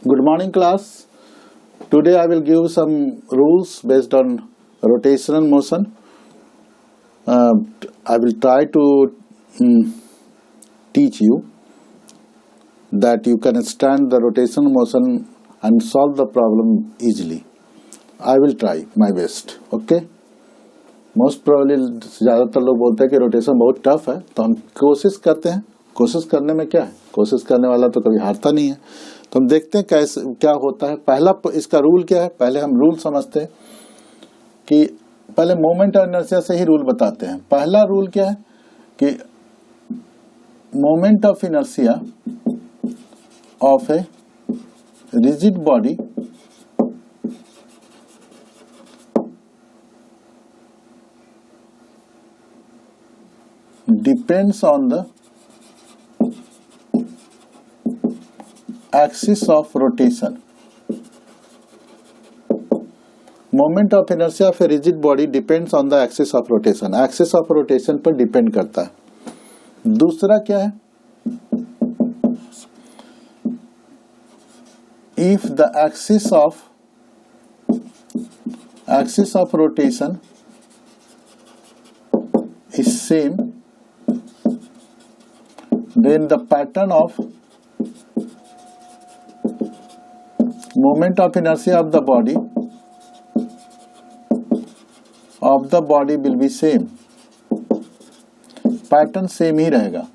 Good morning, class. Today I will give some rules based on rotational motion. I will try to teach you that you can understand the rotational motion and solve the problem easily. I will try my best. Okay? Most probably ज़्यादातर लोग बोलते हैं कि rotation बहुत tough है, तो हम कोशिश करते हैं. कोशिश करने में क्या है, कोशिश करने वाला तो कभी हारता नहीं है. तो हम देखते हैं कैसे क्या होता है. पहला इसका रूल क्या है, पहले हम रूल समझते हैं कि पहले मोमेंट और इनर्शिया से ही रूल बताते हैं. पहला रूल क्या है कि moment of inertia of a rigid body depends on the axis of rotation. Moment of inertia of a rigid body depends on the axis of rotation. Axis of rotation पर depend करता है. दूसरा क्या है, if the axis of rotation is same, then the pattern of moment of inertia of the body will be same. Pattern same ही रहेगा.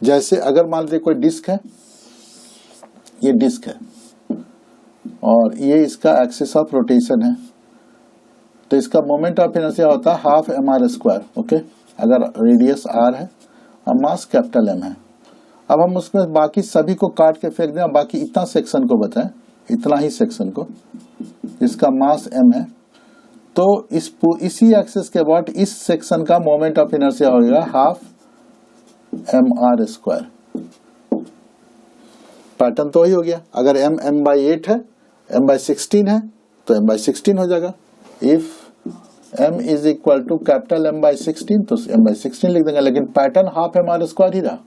जैसे अगर मान लीजिए कोई डिस्क है, ये डिस्क है और ये इसका एक्सिस ऑफ रोटेशन है, तो इसका मोमेंट ऑफ इनर्शिया होता है हाफ mr². ओके, अगर रेडियस r है और मास कैपिटल M है. अब हम उसमें बाकी सभी को काट के फेंक दें और बाकी इतना सेक्शन को बताएं, इतना ही सेक्शन को, इसका मास M है, तो इसी एक्सिस के बाद इस सेक्शन का मोमेंट ऑफ इनर्शिया होगा हाफ mr². पैटर्न तो वही हो गया. अगर m/8 है, m/16 है तो m/16 हो जाएगा. If m is equal to capital m/16 तो m/16 लिख देंगे, लेकिन पैटर्न हाफ mr² ही रहा.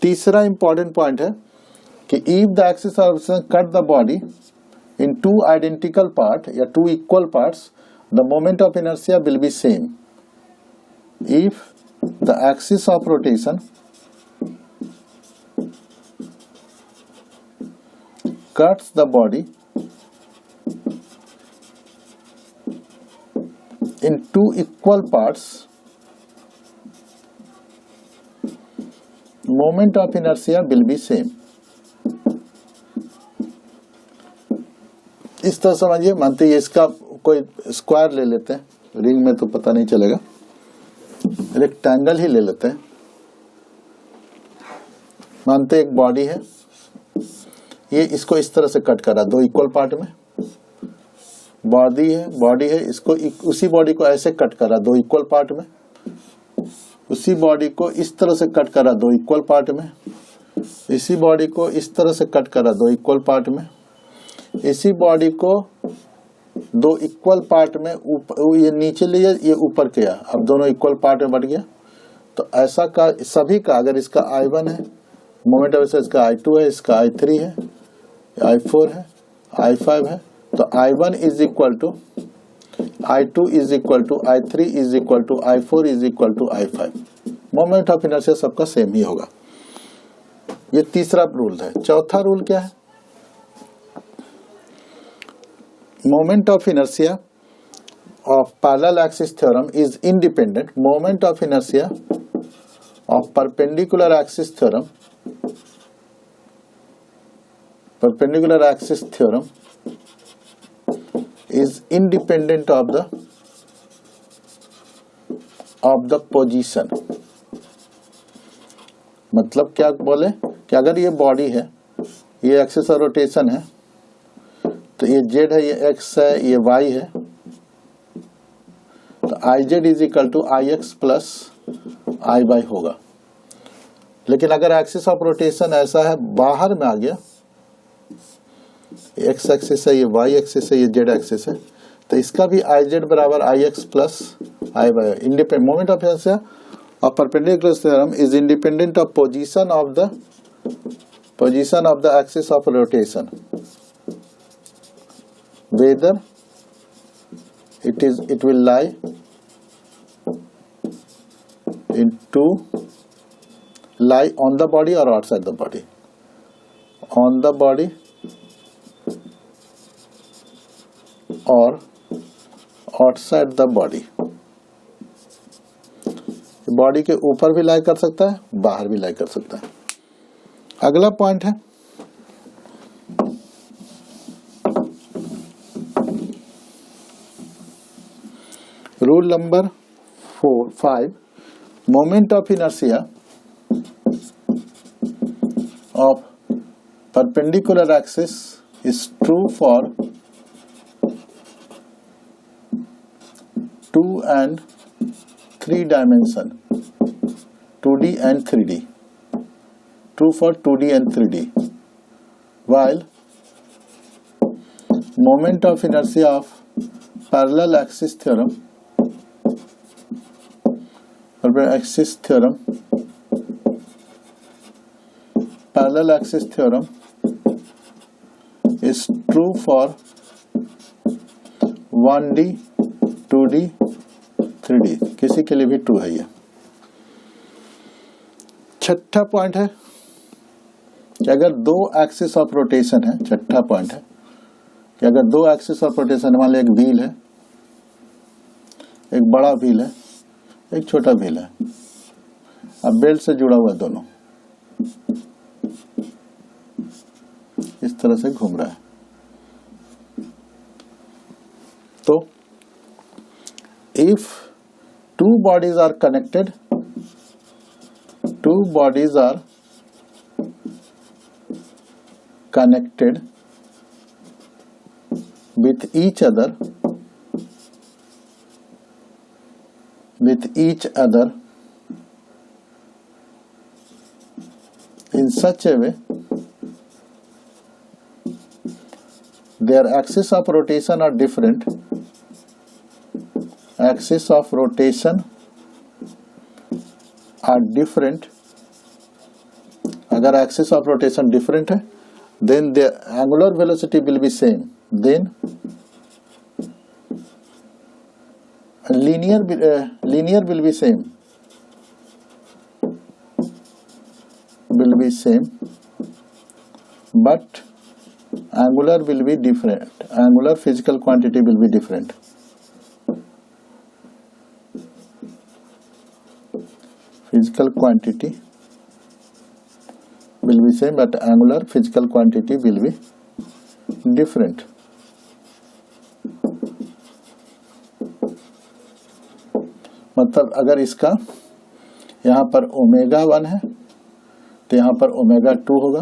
तीसरा इंपॉर्टेंट पॉइंट है कि if the axis of rotation cut the body into identical part या two equal parts, the moment of inertia will be same. If the axis of rotation cuts the body in two equal parts, moment of inertia will be same. इस तरह समझिए. मानते हैं इसका कोई square ले लेते हैं, रिंग में तो पता नहीं चलेगा, रेक्टेंगल ही ले लेते हैं. मानते हैं एक बॉडी है, ये इसको इस तरह से कट करा दो इक्वल पार्ट में. बॉडी है, इसको उसी बॉडी को ऐसे कट करा दो इक्वल पार्ट में, उसी बॉडी को इस तरह से कट करा दो इक्वल पार्ट में, इसी बॉडी को इस तरह से कट करा दो इक्वल पार्ट में, इसी बॉडी को दो इक्वल पार्ट में ये नीचे लिया, ये ऊपर किया, अब दोनों इक्वल पार्ट में बट गया. तो ऐसा का सभी का, अगर इसका I1 है मोमेंट ऑफ इनर्शिया, इसका I2 है, इसका I3 है, I4 है, I5 है, तो I1 is equal to I2 is equal to I3 is equal to I4 is equal to I5. Moment of inertia सबका सेम ही होगा. ये तीसरा रूल है. चौथा रूल क्या है, moment of inertia of parallel axis theorem is independent. Moment of inertia of perpendicular axis theorem, perpendicular axis theorem is independent of the position. मतलब क्या बोले कि अगर ये बॉडी है, ये एक्सिस ऑफ रोटेशन है, तो ये z है, ये x है, ये y है, तो iz is equal to ix plus iy होगा. लेकिन अगर एक्सिस ऑफ रोटेशन ऐसा है, बाहर में आ गया, एक्स एक्सिस है, ये वाई एक्सिस है, ये जेड एक्सिस है, तो इसका भी आई जेड बराबर I X plus I Y. Independent moment of inertia of perpendicular theorem is independent of position of the position of the axis of rotation, whether it will lie on the body or outside the body, on the body or outside the body. Body के ऊपर भी लाई कर सकता है, बाहर भी लाई कर सकता है. अगला पॉइंट है rule number 5, moment of inertia of perpendicular axis is true for 2 and 3 dimension, 2D and 3D, true for 2D and 3D, while moment of inertia of parallel axis theorem parallel axis theorem is true for 1D, 2D, 3D. किसी के लिए भी true है ये. छठा point है कि अगर दो एक्सिस ऑफ रोटेशन है, छठा पॉइंट है कि अगर दो एक्सिस ऑफ रोटेशन, मान लो एक व्हील है, एक बड़ा व्हील है, एक छोटा व्हील है, अब बेल्ट से जुड़ा हुआ है दोनों, इस तरह से घूम रहा है. तो if two bodies are connected with each other in such a way their axis of rotation are different, अगर axis of rotation different है, then the angular velocity will be same, then linear will be same, but angular will be different, angular physical quantity will be different. Physical quantity will be same, but angular physical quantity will be different. मतलब अगर इसका यहाँ पर omega 1 है तो यहाँ पर omega 2 होगा,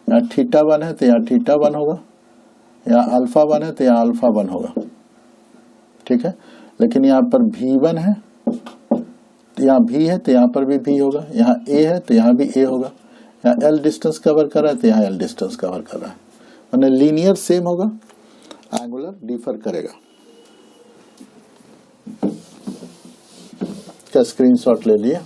यहाँ थीटा 1 है तो यहाँ थीटा 1 होगा, यहाँ अल्फा 1 है तो यहाँ अल्फा 1 होगा. ठीक है. लेकिन यहाँ पर V1 है तो यहाँ V है तो यहाँ पर भी V होगा, यहाँ A है तो यहाँ भी A होगा, यहाँ L डिस्टेंस कवर कर रहा है तो यहाँ L डिस्टेंस कवर कर रहा है. मैंने लीनियर सेम होगा, एंगुलर डिफर करेगा. का स्क्रीनशॉट ले लिए.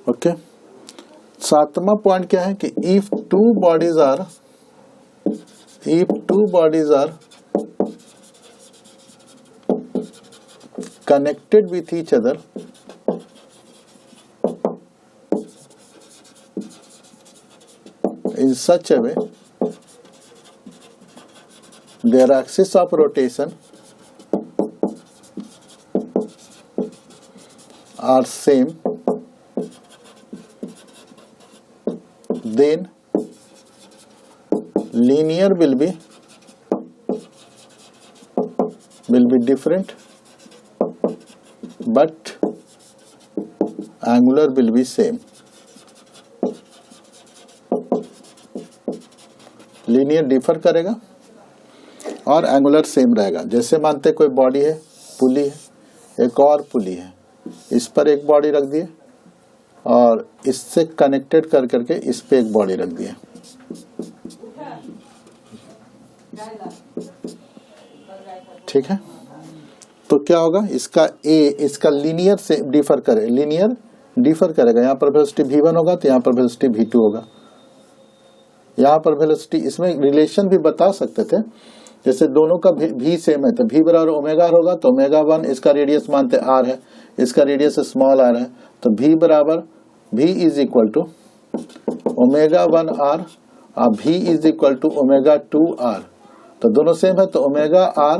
ओके. सातवां पॉइंट क्या है कि if two bodies are connected with each other in such a way their axis of rotation are same, then linear will be different, but angular will be same. Linear differ करेगा और angular same रहेगा. जैसे मानते कोई body है, पुली है, एक और पुली है, इस पर एक बॉडी रख दिए, और इससे कनेक्टेड कर करके इस पे एक बॉडी रख दिए। ठीक है, तो क्या होगा, इसका ए इसका लीनियर से डिफर करे, लीनियर डिफर करेगा। यहाँ पर वेलोसिटी v1 होगा तो यहाँ पर वेलोसिटी v2 होगा। यहाँ पर वेलोसिटी, इसमें रिलेशन भी बता सकते थे, जैसे दोनों का v सेम है तो v बराबर ओमेगा होगा, तो ओमेगा 1 इसका रेडियस मानते r है, इसका रेडियस स्मॉल r है, तो v बराबर v is equal to omega 1 r और v is equal to omega 2 r। तो दोनों सेम है तो ओमेगा r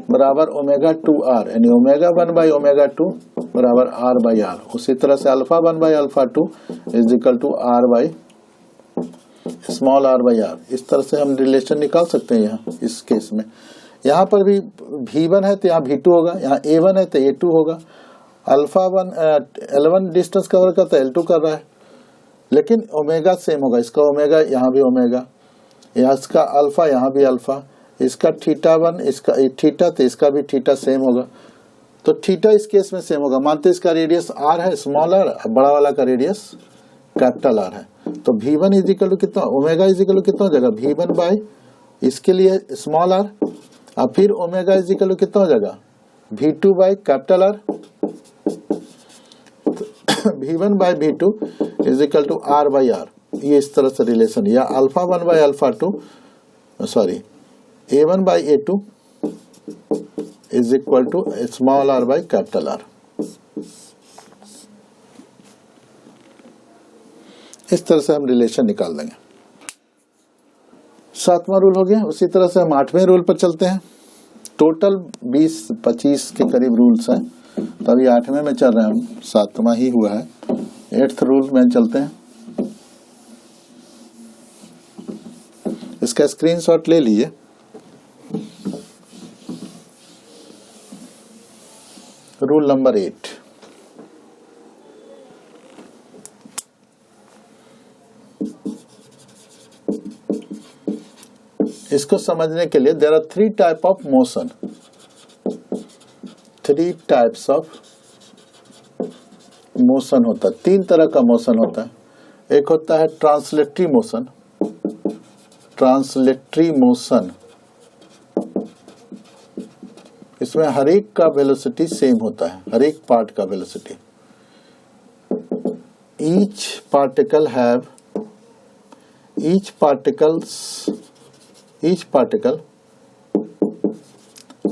बराबर ओमेगा 2 r, यानी ओमेगा 1 बाई ओमेगा 2 बराबर r बाई r। उसी तरह से alpha 1 by alpha 2 is equal to r by small r by r। इस तरह से हम रिलेशन निकाल सकते हैं यहाँ इस केस में। यहाँ पर भी v1 है तो यहाँ v2 होगा, यहाँ a1 है तो a2 होगा। अल्फा 1 L1 डिस्टेंस कवर करता है, L2 कर रहा है, लेकिन ओमेगा सेम होगा, इसका ओमेगा यहाँ भी ओमेगा, यहाँ इसका अल्फा यहाँ भी अल्फा, इसका थीटा 1 इसका थीटा तो इसका भी थीटा सेम होगा। तो थीटा इस केस में सेम होगा, मानते इसका रेडियस r है स्मॉल r, बड़ा वाला का रेडियस कैपिटल R है। तो v1 इज इक्वल टू कितना, ओमेगा इज इक्वल टू कितना हो जाएगा, v1 बाई इसके लिए स्मॉल r, और फिर ओमेगा इज इक्वल टू कितना हो जाएगा, v2 by capital R। v1 by v2 is equal to r by r। ये इस तरह से रिलेशन, या alpha 1 by alpha 2 sorry a1 by a2 is equal to small r by capital R। इस तरह से हम रिलेशन निकाल देंगे। 7वां रूल हो गया। उसी तरह से हम 8वें रूल पर चलते हैं। टोटल 20-25 के करीब रूल्स हैं, तो अभी 8वें में चल रहे हैं हम, 7वां ही हुआ है। 8th रूल में चलते हैं। इसका स्क्रीनशॉट ले लीजिए। रूल नंबर 8, इसको समझने के लिए there are 3 type of motion, 3 types of motion होता है, 3 तरह का मोशन होता है। एक होता है ट्रांसलेटरी मोशन। ट्रांसलेटरी मोशन, इसमें हर एक का वेलोसिटी सेम होता है, हर एक पार्ट का velocity. Each particle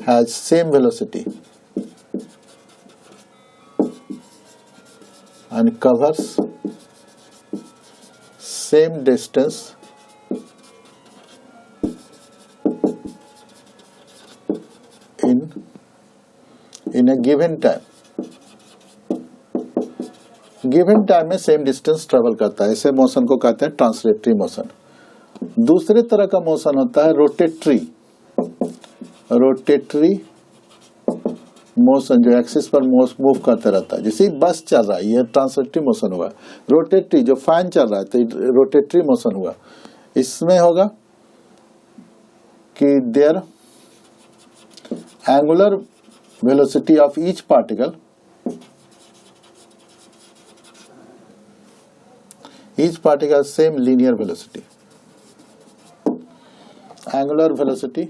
has same velocity and covers same distance in a given time। Given time में सेम डिस्टेंस ट्रेवल करता है, ऐसे मोशन को कहते हैं ट्रांसलेटरी मोशन। दूसरे तरह का मोशन होता है रोटेटरी मोशन, जो एक्सिस पर मूव करते रहता है। जैसे बस चल रहा है, ये ट्रांसलेटरी मोशन हुआ। रोटेटरी जो फैन चल रहा है तो रोटेटरी मोशन हुआ। इसमें होगा कि there angular velocity of each particle same linear velocity। angular velocity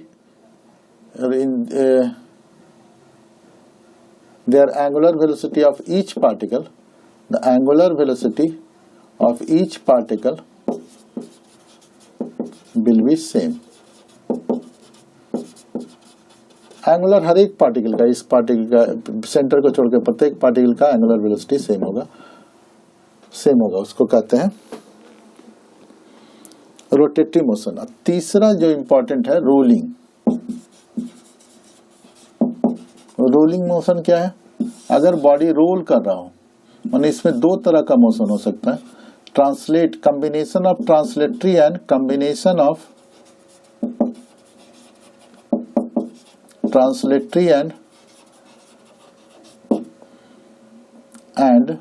their angular velocity of each particle, the angular velocity of each particle will be same। Angular हर एक पार्टिकल का, इस पार्टिकल का centre को छोड़कर प्रत्येक पार्टिकल का angular velocity same होगा, उसको कहते हैं रोटेटरी मोशन। तीसरा जो इंपॉर्टेंट है रोलिंग। रोलिंग मोशन क्या है, अगर बॉडी रोल कर रहा हो, माने इसमें 2 तरह का मोशन हो सकता है, combination of translatory and combination of translatory and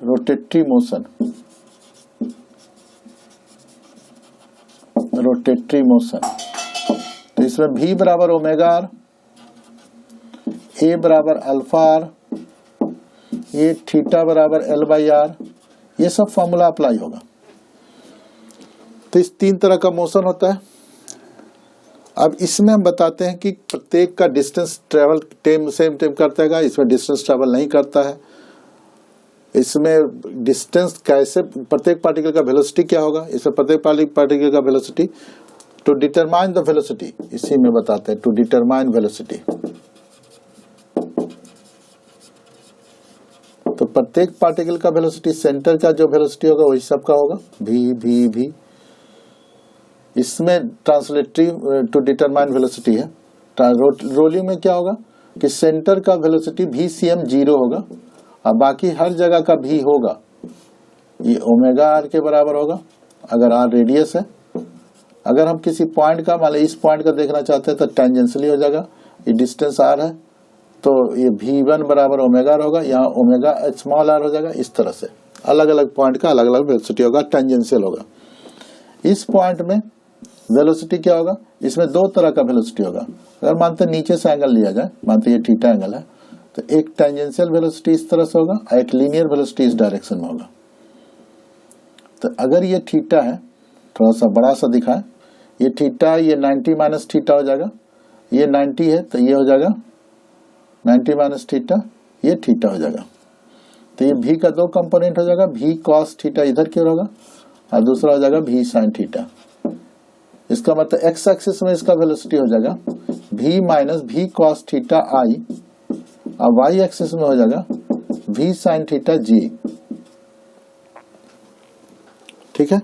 rotatory motion. Rotatory motion, तो इसमें v बराबर ओमेगा r, a बराबर अल्फा r, ये थीटा बराबर l बाई r, ये सब फॉर्मूला अप्लाई होगा। तो इस 3 तरह का मोशन होता है। अब इसमें हम बताते हैं कि प्रत्येक का डिस्टेंस ट्रेवल सेम टाइम करता है, इसमें डिस्टेंस ट्रेवल नहीं करता है। इसमें डिस्टेंस कैसे, प्रत्येक पार्टिकल का वेलोसिटी क्या होगा, इसमें प्रत्येक पार्टिकल का velocity to determine the velocity, इसी में बताते हैं टू डिटरमाइन वेलोसिटी। तो प्रत्येक पार्टिकल का वेलोसिटी, सेंटर का जो वेलोसिटी होगा वही सबका होगा, v। इसमें ट्रांसलेटरी टू डिटरमाइन वेलोसिटी है। रोलिंग में क्या होगा कि सेंटर का वेलोसिटी vcm 0 होगा और बाकी हर जगह का v होगा ये ओमेगा r के बराबर होगा अगर r रेडियस है। अगर हम किसी पॉइंट का, मान लो इस पॉइंट का देखना चाहते हैं तो टेंजेंशियली हो जाएगा, ये डिस्टेंस r है तो ये v1 बराबर ओमेगा r होगा, यहाँ ओमेगा स्मॉल r हो जाएगा। इस तरह से अलग अलग पॉइंट का अलग अलग वेलोसिटी होगा, टेंजेंशियल होगा। इस पॉइंट में वेलोसिटी क्या होगा, इसमें 2 तरह का वेलोसिटी होगा। अगर मानते हैं नीचे से एंगल लिया जाए, मानते ये थीटा एंगल है, तो एक टेंजेंशियल वेलोसिटी इस तरह से होगा और एक लीनियर वेलोसिटी इस डायरेक्शन में होगा। तो अगर ये थीटा है, थोड़ा सा बड़ा सा दिखाए, ये थीटा, ये 90 माइनस थीटा हो जाएगा, ये 90 है तो ये हो जाएगा 90 माइनस थीटा, ये थीटा हो जाएगा। तो ये v का 2 कंपोनेंट हो जाएगा, v cos थीटा इधर की ओर होगा और दूसरा हो जाएगा v sin थीटा। इसका मतलब x एक्सिस में इसका वेलोसिटी हो जाएगा v minus v cos theta i और y एक्सिस में हो जाएगा v sin थीटा g। ठीक है,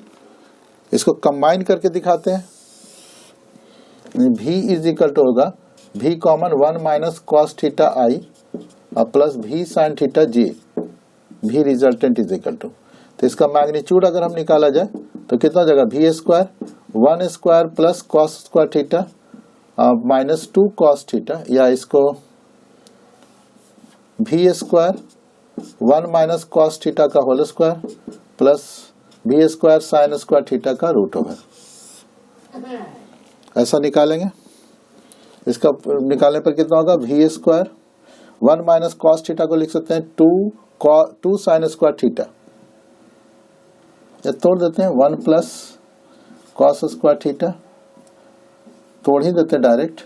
इसको कंबाइन करके दिखाते हैं। v इज इक्वल टू होगा v common 1 minus cos theta i और plus v sin theta j, v resultant is equal to. तो इसका मैग्नीट्यूड अगर हम निकाला जाए तो कितना हो जाएगा, v square 1 square plus cos square theta minus 2 cos theta, या इसको v square 1 minus cos theta का whole square plus v square sine square theta का रूट ओवर, ऐसा निकालेंगे। इसका निकालने पर कितना होगा, v square 1 minus cos theta को लिख सकते हैं 2 साइन स्क्वायर थीटा, या तोड़ देते हैं 1 प्लस कॉस स्क्वायर थीटा, तोड़ ही देते हैं direct,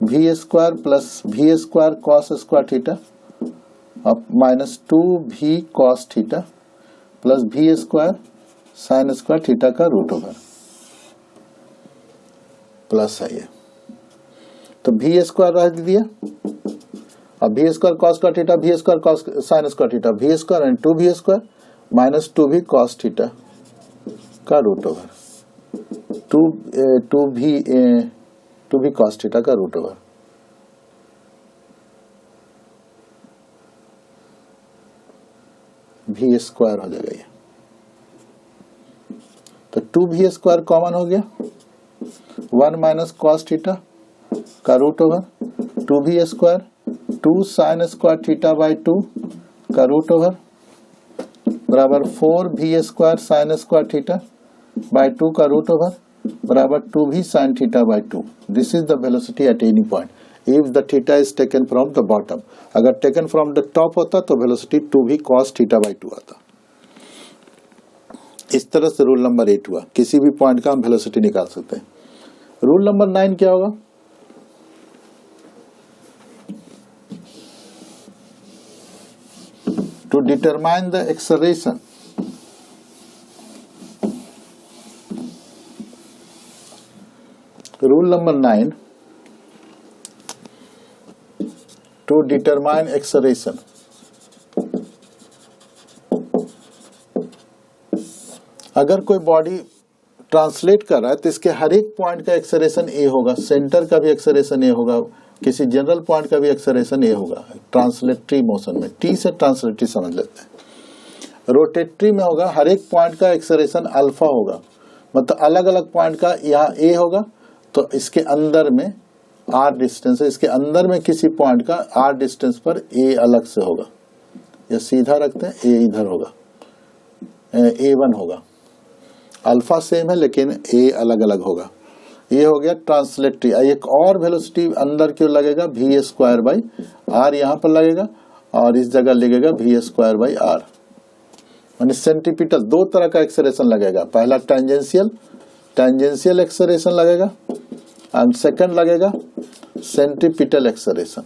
v square plus v square cos square theta अब minus 2v cos theta plus v square sine square theta का रूट ओवर प्लस है ये। तो v स्क्वायर रख दिया, अब v square cos square theta, v square cos sine square theta, v square and 2v square minus 2v cos theta का root over, 2v cos theta का root over. v square हो जाएगा ये, तो 2v square common हो गया, 1 minus cos theta का root over 2v square 2 sine square theta by 2 का रूट ओवर बराबर 4v square sine square theta by 2 का रूट ओवर बराबर 2v sin theta by 2. This is the velocity at any point. If the theta is taken from the bottom, अगर taken from the top होता तो velocity 2v cos theta by 2 आता। इस तरह से rule number 8 हुआ, किसी भी पॉइंट का हम वेलोसिटी निकाल सकते हैं। रूल नंबर 9 क्या होगा, to determine the acceleration Rule number 9, to determine acceleration. अगर कोई बॉडी ट्रांसलेट कर रहा है तो इसके हर एक पॉइंट का एक्सेलरेशन ए होगा, सेंटर का भी एक्सेलरेशन ए होगा, किसी जनरल पॉइंट का भी एक्सेलरेशन ए होगा। ट्रांसलेटरी मोशन में, टी से ट्रांसलेटरी समझ लेते हैं। रोटेटरी में होगा, हर एक पॉइंट का एक्सेलरेशन अल्फा होगा, मतलब अलग अलग पॉइंट का यहाँ ए होगा तो इसके अंदर में आर डिस्टेंस है, इसके अंदर में किसी पॉइंट का आर डिस्टेंस पर ए अलग से होगा, या सीधा रखते हैं ए इधर होगा, A1 होगा, अल्फा सेम है लेकिन ए अलग अलग होगा। ये हो गया ट्रांसलेटरी। एक और वेलोसिटी अंदर क्यों लगेगा, v स्क्वायर बाई आर यहाँ पर लगेगा और इस जगह लगेगा v स्क्वायर बाई आर, यानी सेंट्रीपिटल, दो तरह का एक्सेलरेशन लगेगा, पहला टेंजेंशियल एक्सेलरेशन लगेगा एंड सेकंड लगेगा सेंट्रीपिटल एक्सेलरेशन।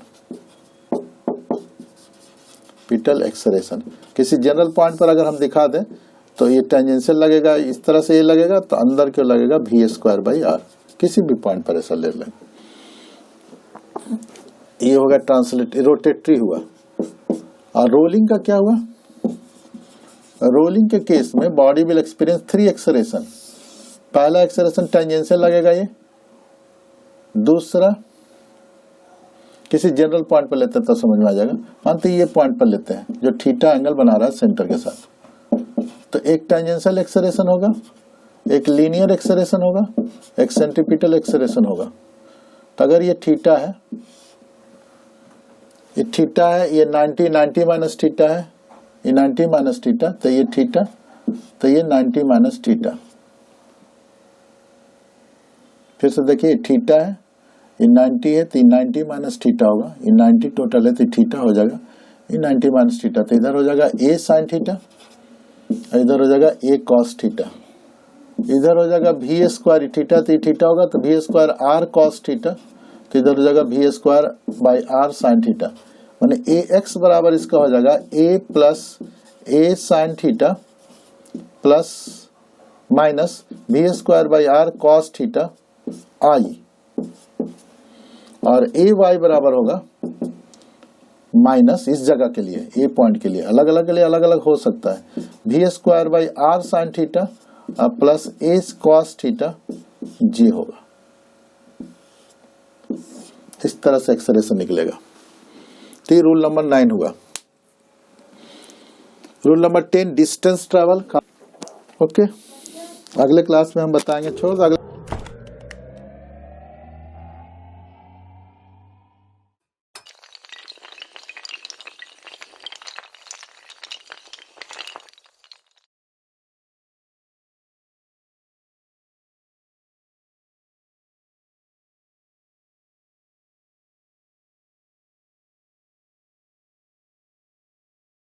पिटल एक्सेलरेशन किसी जनरल पॉइंट पर अगर हम दिखा दें तो ये टेंजेंशियल लगेगा, इस तरह से ये लगेगा, तो अंदर क्यों लगेगा v²/r, किसी भी पॉइंट पर ऐसा ले लें। ये होगा ट्रांसलेट, रोटेटरी हुआ। और रोलिंग का क्या हुआ? रोलिंग के केस में बॉडी विल एक्सपीरियंस 3 एक्सेलरेशन। पहला एक्सेलरेशन टेंजेंशियल लगेगा, ये दूसरा किसी जनरल पॉइंट पर लेते हैं तो समझ में आ जाएगा। मानते ये पॉइंट पर लेते हैं जो थीटा एंगल बना रहा है सेंटर के साथ, तो एक टेंजेंशियल एक्सेलरेशन होगा, एक लीनियर एक्सेलरेशन होगा, एक सेंट्रीपिटल एक्सेलरेशन होगा। तो अगर ये थीटा है, ये 90 माइनस थीटा है, ये 90 माइनस थीटा, तो ये थीटा, तो ये 90 माइनस थीटा। फिर से देखिए थीटा है, ये 90 है, तो ये 90 माइनस थीटा होगा, ये 90 टोटल है तो थीटा हो जाएगा, ये 90 माइनस थीटा, तो इधर हो जाएगा a साइन थीटा, इधर हो जाएगा a कॉस थीटा, इधर हो जाएगा v² थीटा, तो ये थीटा होगा तो v²r कॉस थीटा, तो इधर हो जाएगा v²/r साइन थीटा। माने ax बराबर इसका हो जाएगा a plus a sign theta plus minus v²/r cos theta i, और ay बराबर होगा माइनस, इस जगह के लिए, ए पॉइंट के लिए, अलग अलग के लिए अलग अलग हो सकता है, v²/r sine theta plus a cos theta g होगा। इस तरह से एक्सेलरेशन निकलेगा। तो ये रूल नंबर 9 हुआ। Rule number 10 distance travel. Okay, अगले क्लास में हम बताएंगे, छोड़ दो अगले